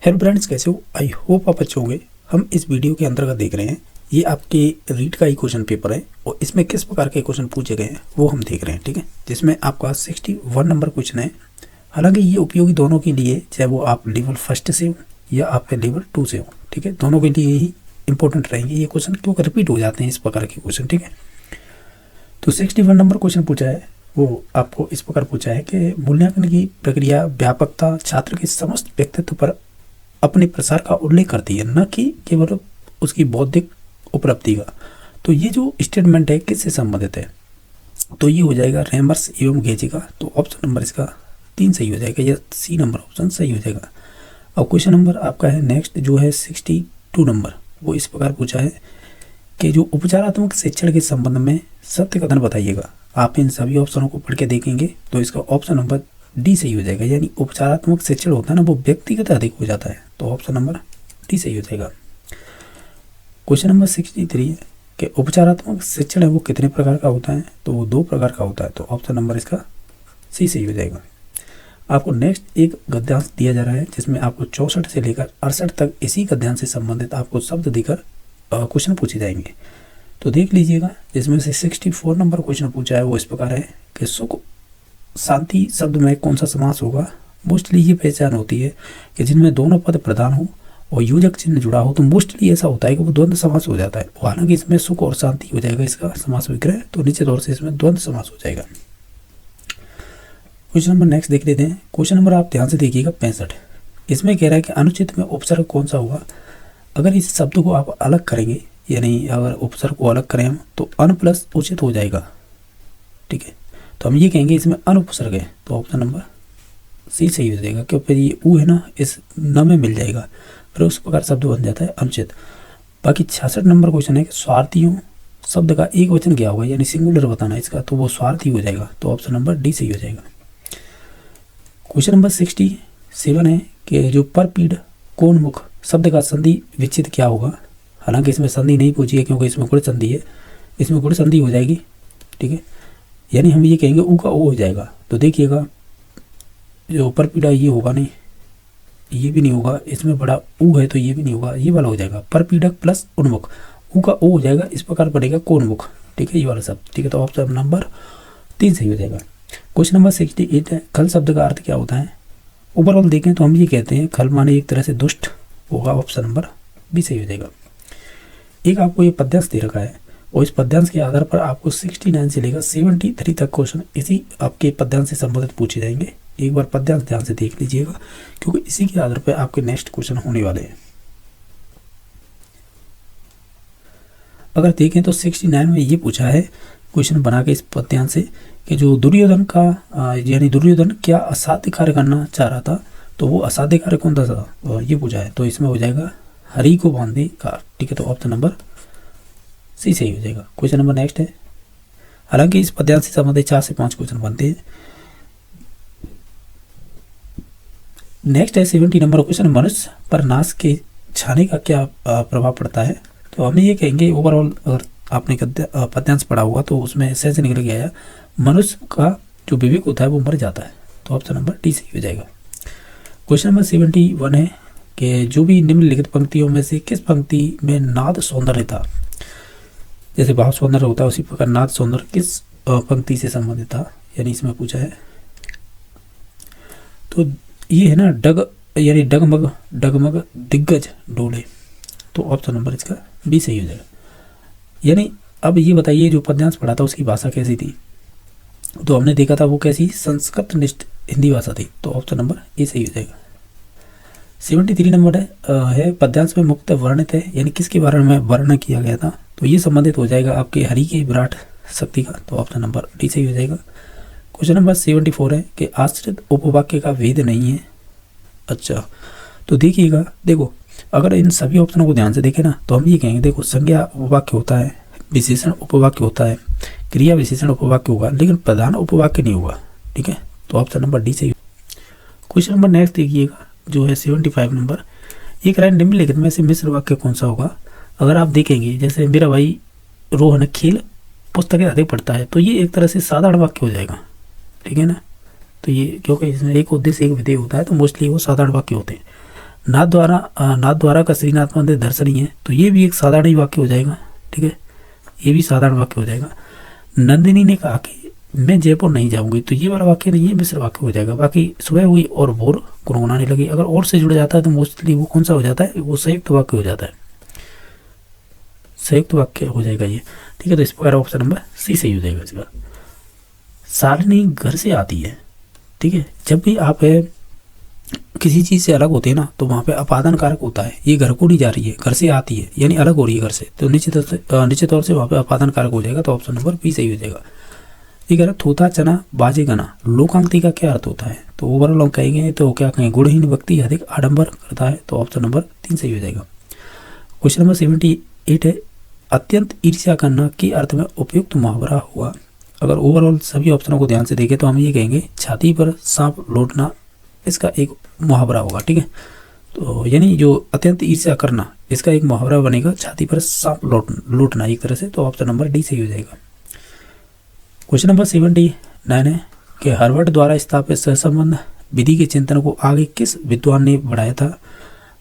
Hello friends, कैसे हो? I hope आप अच्छे होंगे। हम इस वीडियो के अंतर्गत देख रहे हैं, ये आपके रीट का ही क्वेश्चन पेपर है और इसमें किस प्रकार के क्वेश्चन पूछे गए हैं वो हम देख रहे हैं। ठीक है, जिसमें आपका 61 नंबर क्वेश्चन है। हालांकि ये उपयोगी दोनों के लिए, चाहे वो आप लेवल 1 से हो या आप लेवल 2 से हो। ठीक है, दोनों के लिए ही इंपॉर्टेंट रहेंगे ये क्वेश्चन, क्योंकि रिपीट हो जाते हैं इस प्रकार के क्वेश्चन। ठीक है, तो 61 नंबर क्वेश्चन पूछा है, वो आपको इस प्रकार पूछा है कि मूल्यांकन की प्रक्रिया व्यापकता छात्र के समस्त व्यक्तित्व पर अपने प्रसार का उल्लेख करती है, न कि केवल उसकी बौद्धिक उपलब्धि का। तो ये जो स्टेटमेंट है किससे संबंधित है? तो ये हो जाएगा रेमर्स एवं गेजे का। तो ऑप्शन नंबर इसका 3 सही हो जाएगा, या सी नंबर ऑप्शन सही हो जाएगा। अब क्वेश्चन नंबर आपका है नेक्स्ट, जो है 62 नंबर। वो इस प्रकार पूछा है कि जो उपचारात्मक शिक्षण के संबंध में सत्य कथन बताइएगा। आप इन सभी ऑप्शनों को पढ़ के देखेंगे तो इसका ऑप्शन नंबर डी सही हो जाएगा। यानी उपचारात्मक शिक्षण होता है ना, वो व्यक्तिगत अधिक हो जाता है, तो ऑप्शन नंबर डी सही हो जाएगा। क्वेश्चन नंबर 63 है कि उपचारात्मक शिक्षण है वो कितने प्रकार का होता है? तो वो 2 प्रकार का होता है, तो ऑप्शन नंबर इसका सी सही हो जाएगा। आपको नेक्स्ट एक गद्यांश दिया जा रहा है, जिसमें आपको 64 से लेकर 68 तक इसी गद्यांश से संबंधित आपको शब्द देकर क्वेश्चन पूछे जाएंगे। तो देख लीजिएगा, जिसमें से 64 नंबर क्वेश्चन पूछा है वो इस प्रकार है कि सुख शांति शब्द में कौन सा समास होगा? मोस्टली ये पहचान होती है कि जिनमें दोनों पद प्रधान हो और योजक चिन्ह जुड़ा हो, तो मोस्टली ऐसा होता है कि वो द्वंद्व समास हो जाता है। हालांकि इसमें सुख और शांति हो जाएगा इसका समास विग्रह, तो निश्चित तौर से इसमें द्वंद्व समास हो जाएगा। क्वेश्चन नंबर नेक्स्ट देख लेते हैं। क्वेश्चन नंबर आप ध्यान से देखिएगा 65। इसमें कह रहा है कि अनुचित में उपसर्ग कौन सा होगा? अगर इस शब्द को आप अलग करेंगे, यानी अगर उपसर्ग को अलग करें हम, तो अन प्लस उचित हो जाएगा। ठीक है, तो हम ये कहेंगे इसमें अनुपसर्ग है, तो ऑप्शन नंबर सी सही हो जाएगा, क्योंकि ये ऊ है ना, इस न में मिल जाएगा, फिर उस प्रकार शब्द बन जाता है अनुचित। बाकी 66 नंबर क्वेश्चन है कि स्वार्थियों शब्द का एक वचन क्या होगा, यानी सिंगुलर बताना इसका, तो वो स्वार्थी हो जाएगा, तो ऑप्शन नंबर डी सही हो जाएगा। क्वेश्चन नंबर 67 है कि जो परपीड़ कोणमुख शब्द का संधि विच्छेद क्या होगा? हालांकि इसमें संधि नहीं पूछी है, क्योंकि इसमें गुण संधि है, इसमें गुण संधि हो जाएगी। ठीक है, यानी हम ये कहेंगे ऊ का ओ हो जाएगा। तो देखिएगा, जो परपीड़ा ये होगा नहीं, ये भी नहीं होगा, इसमें बड़ा ऊ है तो ये भी नहीं होगा, ये वाला हो जाएगा परपीड़क प्लस उन्मुख, ऊ का ओ हो जाएगा, इस प्रकार बनेगा कोणमुख। ठीक है, ये वाला शब्द। ठीक है, तो ऑप्शन नंबर 3 सही हो जाएगा। क्वेश्चन नंबर 68 है, खल शब्द का अर्थ क्या होता है? ओवरऑल देखें तो हम ये कहते हैं खल माने एक तरह से दुष्ट होगा, ऑप्शन नंबर बी सही हो जाएगा। एक आपको ये पद्यांश दे रखा है और इस पद्यांश के आधार पर आपको 69 से लेकर 73 तक क्वेश्चन इसी आपके पद्यांश से संबंधित पूछे जाएंगे। एक बार पद्यांश ध्यान से देख लीजिएगा, क्योंकि इसी के आधार पर आपके नेक्स्ट क्वेश्चन होने वाले हैं। अगर देखें तो 69 में ये पूछा है क्वेश्चन बना के इस पद्यांश से कि जो दुर्योधन का यानी दुर्योधन क्या असाध्य कार्य करना चाह रहा था, तो वो असाध्य कार्य कौन था ये पूछा है, तो इसमें हो जाएगा हरि को बांधे कार। ठीक है, तो ऑप्शन नंबर सी सही हो जाएगा। क्वेश्चन नंबर नेक्स्ट है, हालांकि इस पद्यांश से संबंधित 4 से 5 क्वेश्चन बनते हैं। नेक्स्ट है 70 नंबर क्वेश्चन, मनुष्य पर नाश के छाने का क्या प्रभाव पड़ता है? तो हम ये कहेंगे ओवरऑल, अगर आपने पद्यांश पढ़ा होगा तो उसमें ऐसे से निकल गया है, मनुष्य का जो विवेक होता है वो मर जाता है, तो ऑप्शन नंबर डी सही हो जाएगा। क्वेश्चन नंबर 71 है कि जो भी निम्नलिखित पंक्तियों में से किस पंक्ति में नाद सौंदर्य था? जैसे भाव सौंदर्य होता है उसी प्रकार नाद सौंदर्य किस पंक्ति से संबंधित था, यानी इसमें पूछा है। तो ये है ना डग, यानी डगमग डगमग दिग्गज डोले, तो ऑप्शन नंबर इसका बी सही हो जाएगा। यानी अब ये बताइए, जो पद्यांश पढ़ा था उसकी भाषा कैसी थी? तो हमने देखा था वो कैसी संस्कृत निष्ठ हिंदी भाषा थी, तो ऑप्शन नंबर ए सही हो जाएगा। 73 नंबर है पद्यांश में मुक्त वर्णित है, यानी किसके बारे में वर्णन किया गया था? तो ये संबंधित हो जाएगा आपके हरि के विराट शक्ति का, तो ऑप्शन नंबर डी सही हो जाएगा। क्वेश्चन नंबर 74 है कि आश्रित उपवाक्य का भेद नहीं है। अच्छा, तो देखिएगा, देखो अगर इन सभी ऑप्शनों को ध्यान से देखें ना, तो हम ये कहेंगे देखो संज्ञा उपवाक्य होता है, विशेषण उपवाक्य होता है, क्रिया विशेषण उपवाक्य होगा, लेकिन प्रधान उपवाक्य नहीं होगा। ठीक है, तो ऑप्शन नंबर डी सही। क्वेश्चन नंबर नेक्स्ट देखिएगा, जो है 75 नंबर, एक राय निम्नलिखित में से मिश्र वाक्य कौन सा होगा? अगर आप देखेंगे, जैसे मेरा भाई रोहन खेल पुस्तकें अधिक पढ़ता है, तो ये एक तरह से साधारण वाक्य हो जाएगा। ठीक है ना, तो ये क्योंकि इसमें एक उद्देश्य एक विधेय होता है, तो मोस्टली वो साधारण वाक्य होते हैं। नाथ द्वारा का श्रीनाथ मंदिर दर्शनीय है, तो ये भी एक साधारण ही वाक्य हो जाएगा। ठीक है, ये भी साधारण वाक्य हो जाएगा। नंदिनी ने कहा कि मैं जयपुर नहीं जाऊंगी, तो ये वाला वाक्य नहीं, ये मिश्र वाक्य हो जाएगा। बाकी सुबह हुई और भोर गुनगुनाने लगी, अगर और से जुड़ जाता है तो मोस्टली वो कौन सा हो जाता है, वो संयुक्त वाक्य हो जाता है, संयुक्त वाक्य हो जाएगा ये। ठीक है, तो इस प्रकार ऑप्शन नंबर सी सही हो जाएगा इसका। शालिनी घर से आती है। ठीक है, जब भी आप किसी चीज़ से अलग होते हैं ना, तो वहाँ पे अपादान कारक होता है। ये घर को नहीं जा रही है, घर से आती है, यानी अलग हो रही है घर से, तो निश्चित तौर से वहाँ पे अपादान कारक हो जाएगा, तो ऑप्शन नंबर बी सही हो जाएगा। ये कह रहा थोथा चना बाजे गना लोकांक्ति का क्या अर्थ होता है, तो ओवरऑल हम कहेंगे तो क्या कहें, गुणहीन व्यक्ति अधिक आडंबर करता है, तो ऑप्शन नंबर 3 सही हो जाएगा। क्वेश्चन नंबर 78 है, अत्यंत ईर्ष्या करना के अर्थ में उपयुक्त मुहावरा हुआ। अगर ओवरऑल सभी ऑप्शनों को ध्यान से देखें तो हम ये कहेंगे छाती पर सांप लौटना इसका एक मुहावरा होगा। ठीक है, तो यानी जो अत्यंत ईर्ष्या करना, इसका एक मुहावरा बनेगा छाती पर सांप लौटना एक तरह से, तो ऑप्शन नंबर डी सही हो जाएगा। क्वेश्चन नंबर 79 है कि हार्वर्ड द्वारा स्थापित सहसंबंध विधि के चिंतन को आगे किस विद्वान ने बढ़ाया था।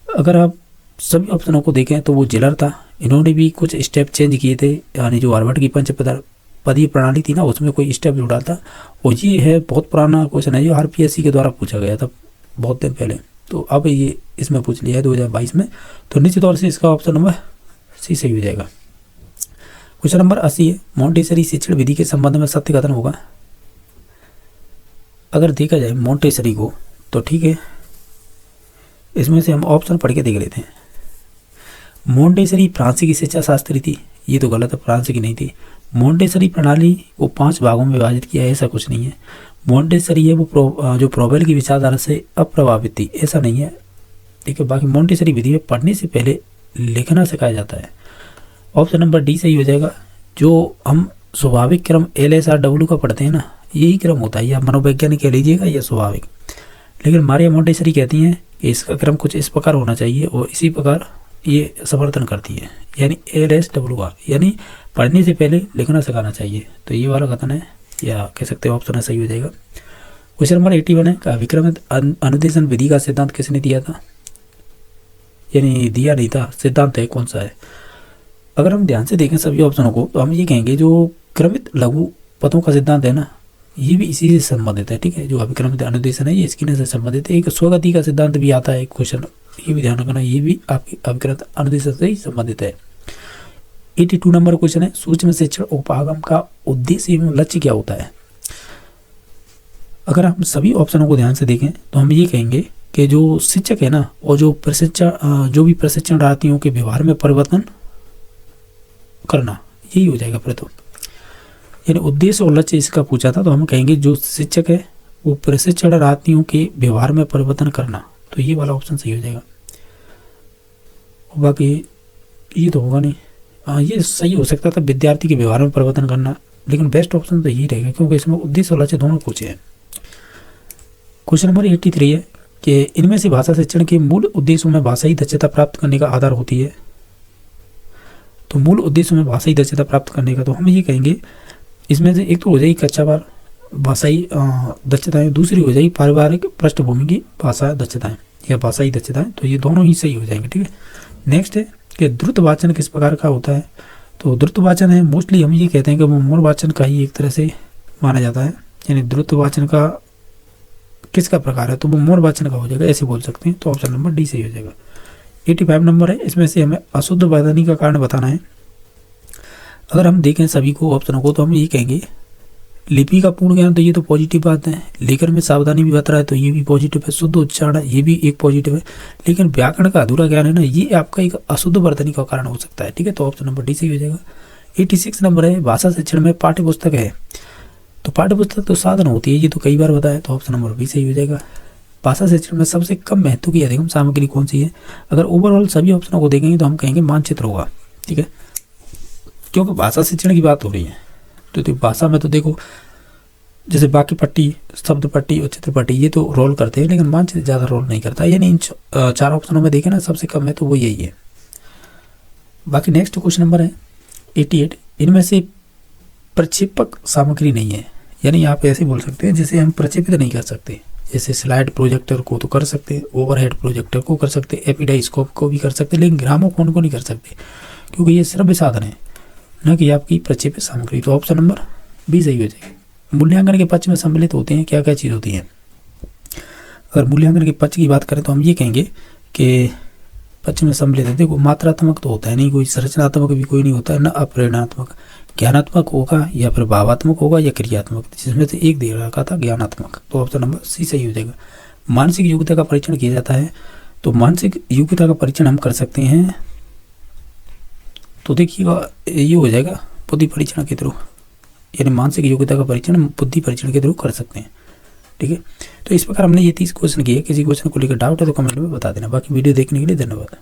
अगर आप सभी ऑप्शनों को देखें तो वो जिलर था, इन्होंने भी कुछ स्टेप चेंज किए थे, यानी जो हार्वर्ड की पंचपदीय प्रणाली थी ना, उसमें कोई स्टेप जुड़ा था। और ये है बहुत पुराना क्वेश्चन है, जो आरपीएससी के द्वारा पूछा गया था बहुत दिन पहले, तो अब ये इसमें पूछ लिया है 2022 में, तो निश्चित तौर से इसका ऑप्शन नंबर सी सही हो जाएगा। क्वेश्चन नंबर 80 है, मॉन्टेसरी शिक्षण विधि के संबंध में सत्य कथन होगा। अगर देखा जाए मॉन्टेसरी को, तो ठीक है, इसमें से हम ऑप्शन पढ़ के देख लेते हैं। मॉन्टेसरी फ्रांस की शिक्षा शास्त्री थी, ये तो गलत है, फ्रांस की नहीं थी। मॉन्टेसरी प्रणाली को 5 भागों में विभाजित किया है, ऐसा कुछ नहीं है। मॉन्टेसरी है वो जो फ्रोबेल की विचारधारा से अप्रभावित थी, ऐसा नहीं है। ठीक है, बाकी मॉन्टेसरी विधि में पढ़ने से पहले लिखना सिखाया जाता है, ऑप्शन नंबर डी सही हो जाएगा। जो हम स्वाभाविक क्रम LSRW का पढ़ते हैं ना, यही क्रम होता है, या मनोवैज्ञानिक कह लीजिएगा या स्वाभाविक, लेकिन मारिया मॉन्टेसरी कहती हैं कि इसका क्रम कुछ इस प्रकार होना चाहिए, और इसी प्रकार ये समर्थन करती है, यानी LSWR, यानी पढ़ने से पहले लिखना सिखाना चाहिए, तो ये वाला कथन है, या कह सकते हैं ऑप्शन सही हो जाएगा। क्वेश्चन नंबर 81 है, अभिक्रमित अनुदेशन विधि का सिद्धांत किसने दिया था, यानी दिया नहीं था, सिद्धांत है कौन सा है। अगर हम ध्यान से देखें सभी ऑप्शनों को, तो हम ये कहेंगे जो क्रमित लघु पदों का सिद्धांत है ना, ये भी इसी से संबंधित है। ठीक है, जो अभिक्रमित अनुदेशन है ये इसकी से संबंधित है। एक स्वगति का सिद्धांत भी आता है क्वेश्चन, ये भी ध्यान रखना, ये भी आपकी अभिक्रमित अनुदेशन से ही संबंधित है। 82 नंबर क्वेश्चन है, सूक्ष्म शिक्षण उपागम का उद्देश्य एवं लक्ष्य क्या होता है। अगर हम सभी ऑप्शनों को ध्यान से देखें तो हम ये कहेंगे कि जो शिक्षक है ना, और जो भी प्रशिक्षणार्थियों के व्यवहार में परिवर्तन करना, यही हो जाएगा प्रथम, यानी उद्देश्य और लक्ष्य इसका पूछा था, तो हम कहेंगे जो शिक्षक है वो प्रशिक्षणार्थियों के व्यवहार में परिवर्तन करना, तो ये वाला ऑप्शन सही हो जाएगा। बाकी ये तो होगा नहीं, ये सही हो सकता था विद्यार्थी के व्यवहार में परिवर्तन करना, लेकिन बेस्ट ऑप्शन तो यही रहेगा, क्योंकि इसमें उद्देश्य और लक्ष्य दोनों पूछे हैं। क्वेश्चन नंबर 83 है कि इनमें से भाषा शिक्षण के मूल उद्देश्यों में भाषाई दक्षता प्राप्त करने का आधार होती है। तो मूल उद्देश्य में भाषाई दक्षता प्राप्त करने का, तो हम ये कहेंगे इसमें से एक तो हो जाएगी कच्चा बार भाषाई दक्षताएं, दूसरी हो जाएगी पारिवारिक पृष्ठभूमि की भाषा दक्षताएं या भाषाई दक्षताएं, तो ये दोनों ही सही हो जाएंगे। ठीक है, नेक्स्ट है कि द्रुत वाचन किस प्रकार का होता है। तो द्रुत वाचन है, मोस्टली हम ये कहते हैं कि वो मूल वाचन का ही एक तरह से माना जाता है, यानी द्रुत वाचन का किसका प्रकार है, तो वो मोर वाचन का हो जाएगा, ऐसे बोल सकते हैं, तो ऑप्शन नंबर डी सही हो जाएगा। 85 नंबर है, इसमें से हमें अशुद्ध वर्तनी का कारण बताना है। अगर हम देखें सभी को ऑप्शनों को, तो हम ये कहेंगे लिपि का पूर्ण ज्ञान, तो ये तो पॉजिटिव बात है। लेखन में सावधानी भी बता रहा है, तो ये भी पॉजिटिव है। शुद्ध उच्चारण, ये भी एक पॉजिटिव है। लेकिन व्याकरण का अधूरा ज्ञान है ना, ये आपका एक अशुद्ध वर्तनी का कारण हो सकता है। ठीक है, तो ऑप्शन नंबर डी सही हो जाएगा। 86 नंबर है, भाषा शिक्षण में पाठ्य पुस्तक है। तो पाठ्य पुस्तक तो साधन होती है, ये तो कई बार बताया, तो ऑप्शन नंबर बी सही हो जाएगा। भाषा शिक्षण में सबसे कम महत्व की अधिकतम सामग्री कौन सी है। अगर ओवरऑल सभी ऑप्शनों को देखेंगे तो हम कहेंगे मानचित्र होगा। ठीक है, क्योंकि भाषा शिक्षण की बात हो रही है, तो भाषा में तो देखो जैसे बाकी पट्टी, शब्द पट्टी और चित्र पट्टी ये तो रोल करते हैं, लेकिन मानचित्र ज़्यादा रोल नहीं करता। यानी इन 4 ऑप्शनों में देखें ना, सबसे कम है तो वो यही है। बाकी नेक्स्ट क्वेश्चन नंबर है 88, इनमें से प्रक्षेपक सामग्री नहीं है। यानी आप ऐसे बोल सकते हैं जैसे हम प्रक्षेपित नहीं कर सकते, जैसे स्लाइड प्रोजेक्टर को तो कर सकते हैं, ओवरहेड प्रोजेक्टर को कर सकते हैं, एपिडाइस्कोप को भी कर सकते हैं, लेकिन ग्रामोफोन को नहीं कर सकते क्योंकि ये श्रव्य साधन है न कि आपकी प्रक्षेपित सामग्री। तो ऑप्शन नंबर बी सही हो जाएगा। मूल्यांकन के पक्ष में सम्मिलित होते हैं क्या क्या चीज़ होती हैं। अगर मूल्यांकन के पक्ष की बात करें तो हम ये कहेंगे कि पक्ष में सम्मिलित है, देखो मात्रात्मक तो होता है नहीं, कोई संरचनात्मक भी कोई नहीं होता है, न अप्रेरणात्मक। ज्ञानात्मक होगा या फिर भावात्मक होगा या क्रियात्मक, जिसमें से एक दे रखा था ज्ञानात्मक। तो ऑप्शन नंबर सी सही हो जाएगा। मानसिक योग्यता का परीक्षण किया जाता है, तो मानसिक योग्यता का परीक्षण हम कर सकते हैं, तो देखिएगा ये हो जाएगा बुद्धि परीक्षण के थ्रू, यानी मानसिक योग्यता का परीक्षण बुद्धि परीक्षण के थ्रू कर सकते हैं। ठीक है, तो इस प्रकार हमने ये 30 क्वेश्चन किए। किसी क्वेश्चन को लेकर डाउट है तो कमेंट में बता देना। बाकी वीडियो देखने के लिए धन्यवाद।